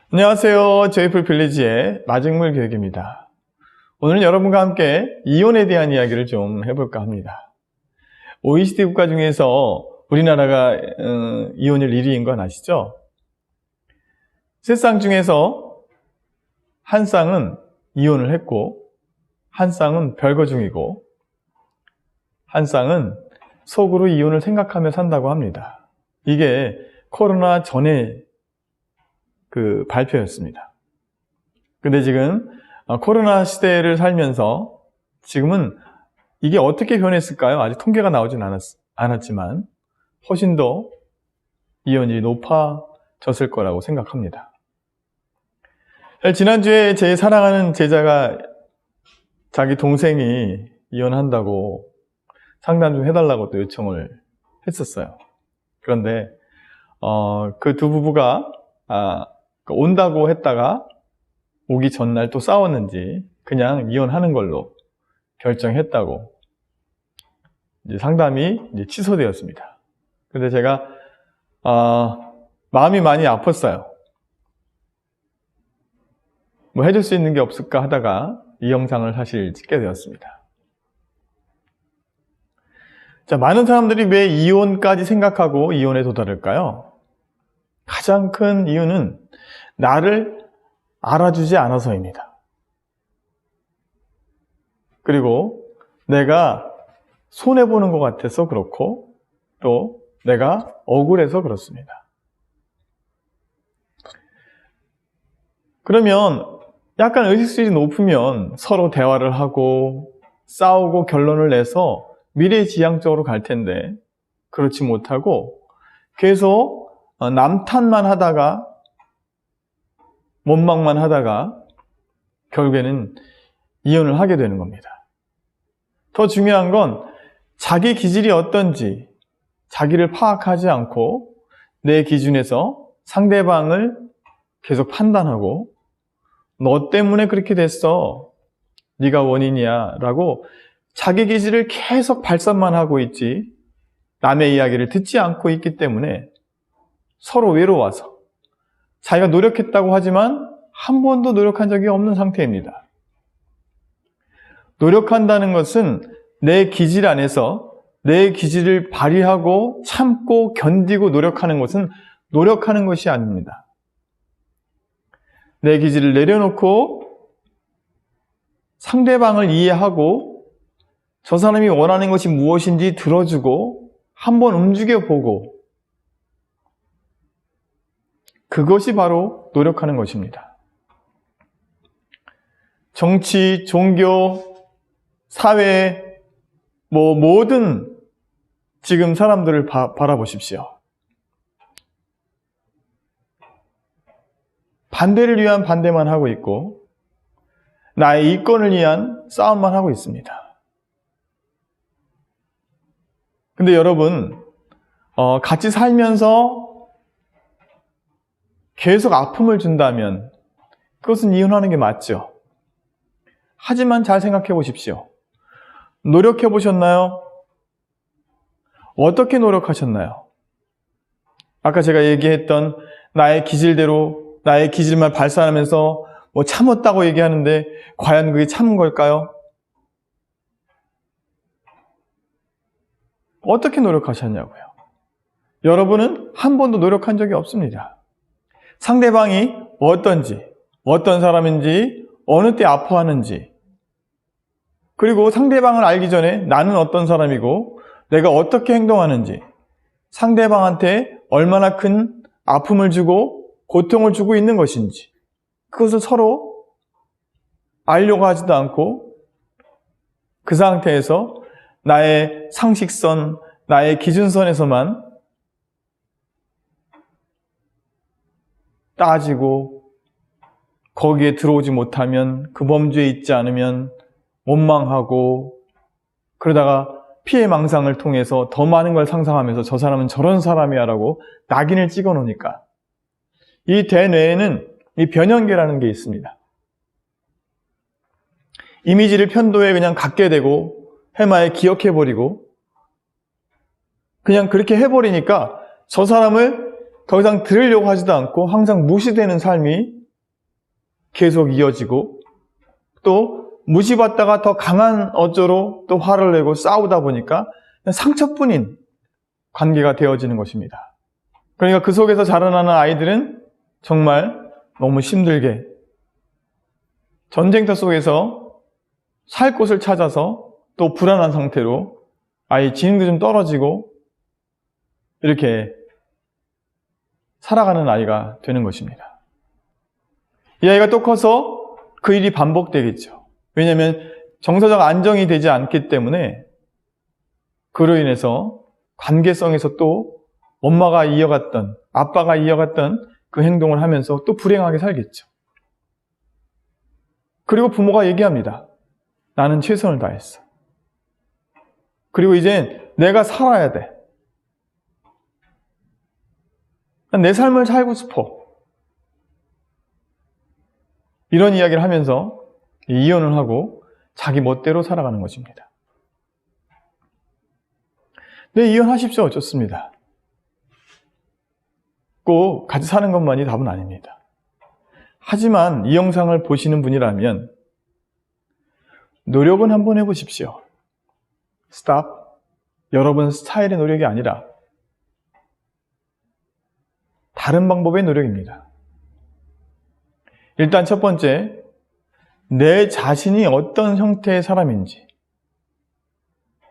안녕하세요. 제이풀 빌리지의 마직물 교육입니다. 오늘은 여러분과 함께 이혼에 대한 이야기를 좀 해볼까 합니다. OECD 국가 중에서 우리나라가 이혼율 1위인 건 아시죠? 세 쌍 중에서 한 쌍은 이혼을 했고, 한 쌍은 별거 중이고, 한 쌍은 속으로 이혼을 생각하며 산다고 합니다. 이게 코로나 전에 발표였습니다. 근데 지금 코로나 시대를 살면서 지금은 이게 어떻게 변했을까요? 아직 통계가 나오진 않았지만 훨씬 더 이혼율이 높아졌을 거라고 생각합니다. 지난주에 제 사랑하는 제자가 자기 동생이 이혼한다고 상담 좀 해달라고 또 요청을 했었어요. 그런데 그 두 부부가 온다고 했다가 오기 전날 또 싸웠는지 그냥 이혼하는 걸로 결정했다고 이제 상담이 이제 취소되었습니다. 근데 제가 마음이 많이 아팠어요. 뭐 해줄 수 있는 게 없을까 하다가 이 영상을 사실 찍게 되었습니다. 자, 많은 사람들이 왜 이혼까지 생각하고 이혼에 도달할까요? 가장 큰 이유는 나를 알아주지 않아서입니다. 그리고 내가 손해보는 것 같아서 그렇고 또 내가 억울해서 그렇습니다. 그러면 약간 의식수준이 높으면 서로 대화를 하고 싸우고 결론을 내서 미래지향적으로 갈 텐데 그렇지 못하고 계속 남 탓만 하다가 원망만 하다가 결국에는 이혼을 하게 되는 겁니다. 더 중요한 건 자기 기질이 어떤지 자기를 파악하지 않고 내 기준에서 상대방을 계속 판단하고 너 때문에 그렇게 됐어. 네가 원인이야 라고 자기 기질을 계속 발산만 하고 있지 남의 이야기를 듣지 않고 있기 때문에 서로 외로워서 자기가 노력했다고 하지만 한 번도 노력한 적이 없는 상태입니다. 노력한다는 것은 내 기질 안에서 내 기질을 발휘하고 참고 견디고 노력하는 것은 노력하는 것이 아닙니다. 내 기질을 내려놓고 상대방을 이해하고 저 사람이 원하는 것이 무엇인지 들어주고 한번 움직여보고 그것이 바로 노력하는 것입니다. 정치, 종교, 사회, 모든 지금 사람들을 바라보십시오. 반대를 위한 반대만 하고 있고 나의 이권을 위한 싸움만 하고 있습니다. 근데 여러분, 같이 살면서 계속 아픔을 준다면 그것은 이혼하는 게 맞죠. 하지만 잘 생각해 보십시오. 노력해 보셨나요? 어떻게 노력하셨나요? 아까 제가 얘기했던 나의 기질대로 나의 기질만 발산하면서 참았다고 얘기하는데 과연 그게 참은 걸까요? 어떻게 노력하셨냐고요? 여러분은 한 번도 노력한 적이 없습니다. 상대방이 어떤지, 어떤 사람인지, 어느 때 아파하는지, 그리고 상대방을 알기 전에 나는 어떤 사람이고 내가 어떻게 행동하는지, 상대방한테 얼마나 큰 아픔을 주고 고통을 주고 있는 것인지 그것을 서로 알려고 하지도 않고 그 상태에서 나의 상식선, 나의 기준선에서만 따지고 거기에 들어오지 못하면 그 범주에 있지 않으면 원망하고 그러다가 피해망상을 통해서 더 많은 걸 상상하면서 저 사람은 저런 사람이야 라고 낙인을 찍어 놓으니까 이 대뇌에는 이 변형계라는 게 있습니다. 이미지를 편도에 그냥 갖게 되고 해마에 기억해버리고 그냥 그렇게 해버리니까 저 사람을 더 이상 들으려고 하지도 않고 항상 무시되는 삶이 계속 이어지고 또 무시받다가 더 강한 어조로 또 화를 내고 싸우다 보니까 상처뿐인 관계가 되어지는 것입니다. 그러니까 그 속에서 자라나는 아이들은 정말 너무 힘들게 전쟁터 속에서 살 곳을 찾아서 또 불안한 상태로 아이 지능도 좀 떨어지고 이렇게 살아가는 아이가 되는 것입니다. 이 아이가 또 커서 그 일이 반복되겠죠. 왜냐하면 정서적 안정이 되지 않기 때문에 그로 인해서 관계성에서 또 엄마가 이어갔던, 아빠가 이어갔던 그 행동을 하면서 또 불행하게 살겠죠. 그리고 부모가 얘기합니다. 나는 최선을 다했어. 그리고 이젠 내가 살아야 돼. 난 내 삶을 살고 싶어. 이런 이야기를 하면서 이혼을 하고 자기 멋대로 살아가는 것입니다. 네, 이혼하십시오. 좋습니다. 꼭 같이 사는 것만이 답은 아닙니다. 하지만 이 영상을 보시는 분이라면 노력은 한번 해보십시오. 스탑. 여러분 스타일의 노력이 아니라 다른 방법의 노력입니다. 일단 첫 번째, 내 자신이 어떤 형태의 사람인지,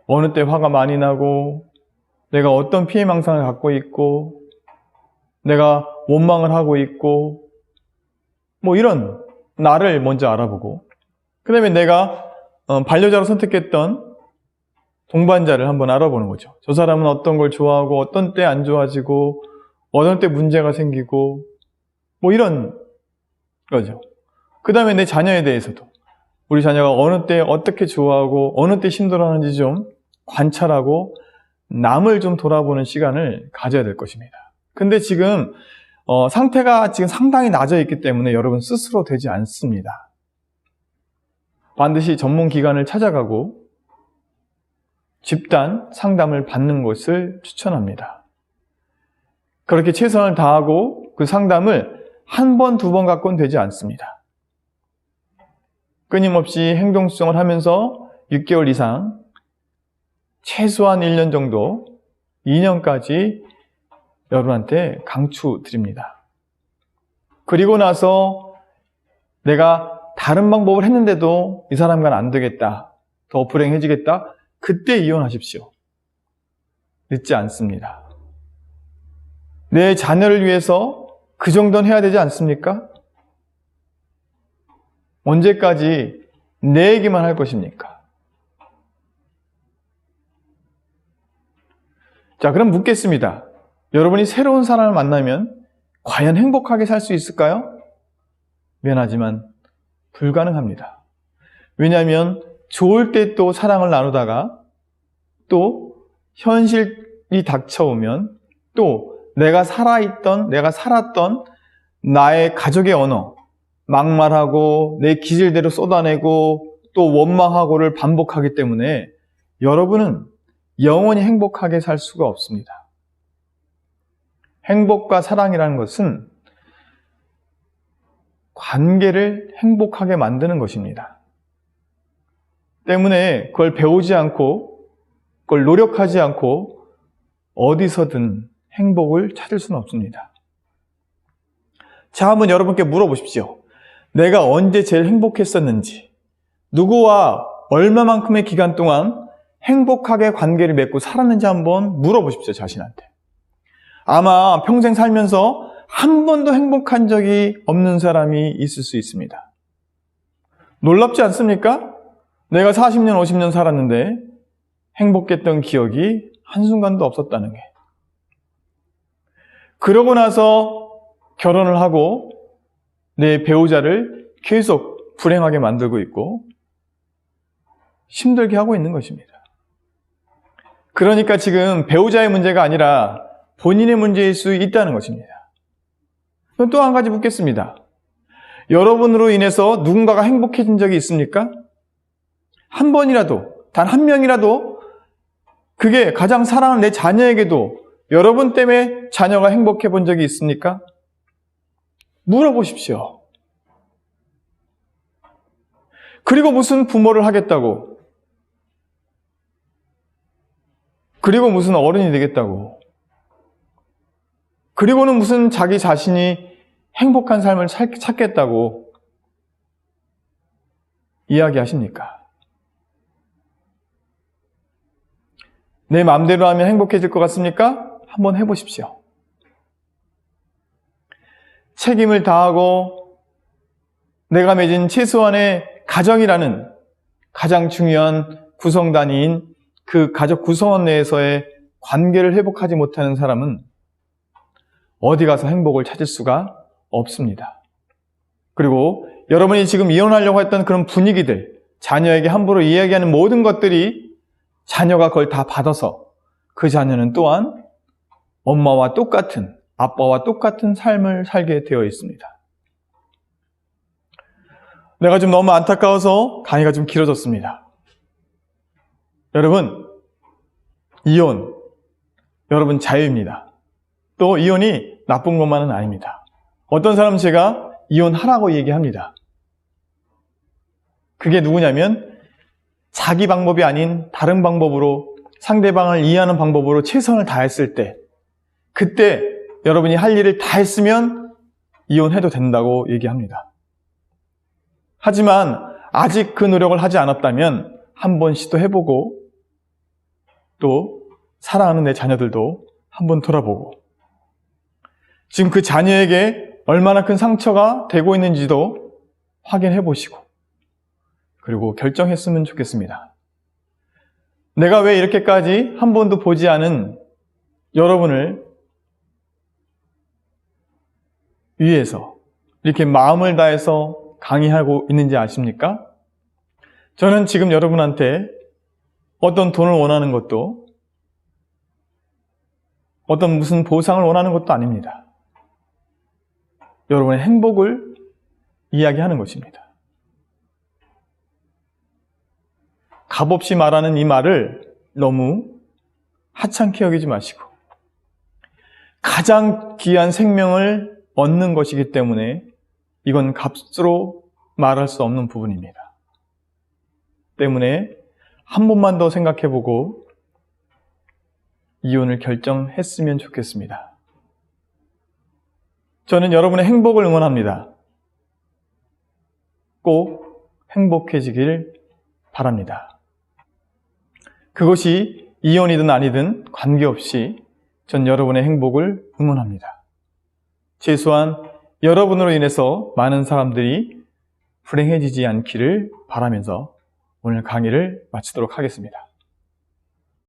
어느 때 화가 많이 나고 내가 어떤 피해망상을 갖고 있고 내가 원망을 하고 있고 뭐 이런 나를 먼저 알아보고, 그 다음에 내가 반려자로 선택했던 동반자를 한번 알아보는 거죠. 저 사람은 어떤 걸 좋아하고 어떤 때 안 좋아지고 어떤 때 문제가 생기고 뭐 이런 거죠. 그 다음에 내 자녀에 대해서도 우리 자녀가 어느 때 어떻게 좋아하고 어느 때 힘들어하는지 좀 관찰하고 남을 좀 돌아보는 시간을 가져야 될 것입니다. 근데 지금 상태가 지금 상당히 낮아 있기 때문에 여러분 스스로 되지 않습니다. 반드시 전문 기관을 찾아가고 집단 상담을 받는 것을 추천합니다. 그렇게 최선을 다하고 그 상담을 한 번, 두 번 갖고는 되지 않습니다. 끊임없이 행동 수정을 하면서 6개월 이상, 최소한 1년 정도, 2년까지 여러분한테 강추드립니다. 그리고 나서 내가 다른 방법을 했는데도 이 사람과는 안 되겠다, 더 불행해지겠다, 그때 이혼하십시오. 늦지 않습니다. 내 자녀를 위해서 그 정도는 해야 되지 않습니까? 언제까지 내 얘기만 할 것입니까? 자, 그럼 묻겠습니다. 여러분이 새로운 사람을 만나면 과연 행복하게 살 수 있을까요? 미안하지만 불가능합니다. 왜냐하면 좋을 때 또 사랑을 나누다가 또 현실이 닥쳐오면 또 내가 살았던 나의 가족의 언어, 막말하고 내 기질대로 쏟아내고 또 원망하고를 반복하기 때문에 여러분은 영원히 행복하게 살 수가 없습니다. 행복과 사랑이라는 것은 관계를 행복하게 만드는 것입니다. 때문에 그걸 배우지 않고 그걸 노력하지 않고 어디서든 행복을 찾을 수는 없습니다. 자, 한번 여러분께 물어보십시오. 내가 언제 제일 행복했었는지, 누구와 얼마만큼의 기간 동안 행복하게 관계를 맺고 살았는지 한번 물어보십시오, 자신한테. 아마 평생 살면서 한 번도 행복한 적이 없는 사람이 있을 수 있습니다. 놀랍지 않습니까? 내가 40년, 50년 살았는데 행복했던 기억이 한순간도 없었다는 게. 그러고 나서 결혼을 하고 내 배우자를 계속 불행하게 만들고 있고 힘들게 하고 있는 것입니다. 그러니까 지금 배우자의 문제가 아니라 본인의 문제일 수 있다는 것입니다. 또 한 가지 묻겠습니다. 여러분으로 인해서 누군가가 행복해진 적이 있습니까? 한 번이라도, 단 한 명이라도 그게 가장 사랑하는 내 자녀에게도 여러분 때문에 자녀가 행복해 본 적이 있습니까? 물어보십시오. 그리고 무슨 부모를 하겠다고. 그리고 무슨 어른이 되겠다고. 그리고는 무슨 자기 자신이 행복한 삶을 찾겠다고 이야기하십니까? 내 마음대로 하면 행복해질 것 같습니까? 한번 해보십시오. 책임을 다하고 내가 맺은 최소한의 가정이라는 가장 중요한 구성단위인 그 가족 구성원 내에서의 관계를 회복하지 못하는 사람은 어디 가서 행복을 찾을 수가 없습니다. 그리고 여러분이 지금 이혼하려고 했던 그런 분위기들, 자녀에게 함부로 이야기하는 모든 것들이 자녀가 그걸 다 받아서 그 자녀는 또한 엄마와 똑같은, 아빠와 똑같은 삶을 살게 되어 있습니다. 내가 좀 너무 안타까워서 강의가 좀 길어졌습니다. 여러분, 이혼, 여러분 자유입니다. 또 이혼이 나쁜 것만은 아닙니다. 어떤 사람은 제가 이혼하라고 얘기합니다. 그게 누구냐면 자기 방법이 아닌 다른 방법으로 상대방을 이해하는 방법으로 최선을 다했을 때, 그때 여러분이 할 일을 다 했으면 이혼해도 된다고 얘기합니다. 하지만 아직 그 노력을 하지 않았다면 한번 시도해보고 또 사랑하는 내 자녀들도 한번 돌아보고 지금 그 자녀에게 얼마나 큰 상처가 되고 있는지도 확인해 보시고 그리고 결정했으면 좋겠습니다. 내가 왜 이렇게까지 한 번도 보지 않은 여러분을 위해서 이렇게 마음을 다해서 강의하고 있는지 아십니까? 저는 지금 여러분한테 어떤 돈을 원하는 것도 어떤 무슨 보상을 원하는 것도 아닙니다. 여러분의 행복을 이야기하는 것입니다. 값없이 말하는 이 말을 너무 하찮게 여기지 마시고 가장 귀한 생명을 얻는 것이기 때문에 이건 값으로 말할 수 없는 부분입니다. 때문에 한 번만 더 생각해보고 이혼을 결정했으면 좋겠습니다. 저는 여러분의 행복을 응원합니다. 꼭 행복해지길 바랍니다. 그것이 이혼이든 아니든 관계없이 전 여러분의 행복을 응원합니다. 최소한 여러분으로 인해서 많은 사람들이 불행해지지 않기를 바라면서 오늘 강의를 마치도록 하겠습니다.